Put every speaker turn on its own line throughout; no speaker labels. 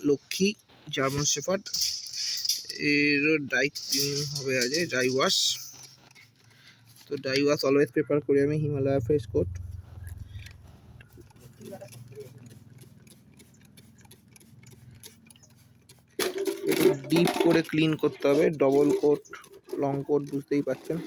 Lakshmi German shepherd, এর die clean হবে আজ, ড্রাই ওয়াশ। তো ড্রাই ওয়াশ অলওয়েজ প্রেফার করি আমি হিমালয়া ফ্রেশ কোট। একটু ডিপ করে ক্লিন করতে হবে, ডবল কোট লং কোট বুঝতেই পারছেন।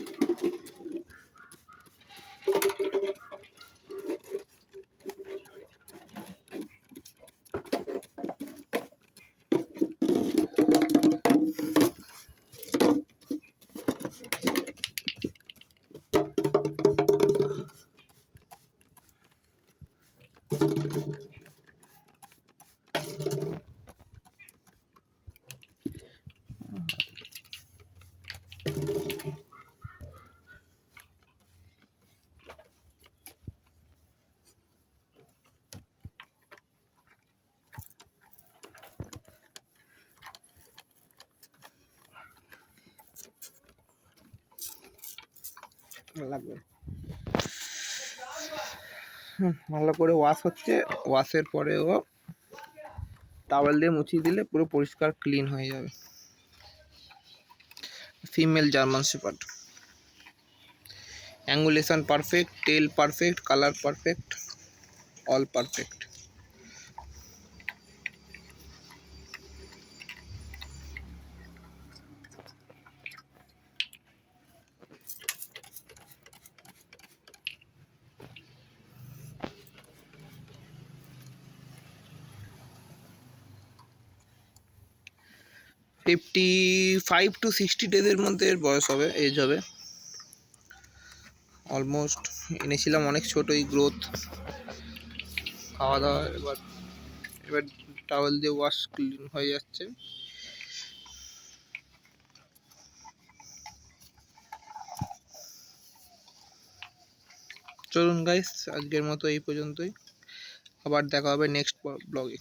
লাগবে ভালো করে ওয়াশ হচ্ছে। ওয়াশের পরেও টাওয়েল দিয়ে মুছিয়ে দিলে পুরো পরিষ্কার ক্লিন হয়ে যাবে। Female German shepherd, angulation perfect, tail perfect, colour perfect, all perfect. Fifty 5 to 60 ডেজের মধ্যে এর বয়স হবে, এজ হবে। অলমোস্ট এনেছিলাম অনেক ছোটোই, গ্রোথ খাওয়া দাওয়া এবার টাওয়েল দিয়ে ওয়াশ ক্লিন হয়ে যাচ্ছে। চলুন গাইস, আজকের মতো এই পর্যন্তই, আবার দেখা হবে নেক্সট ব্লগে।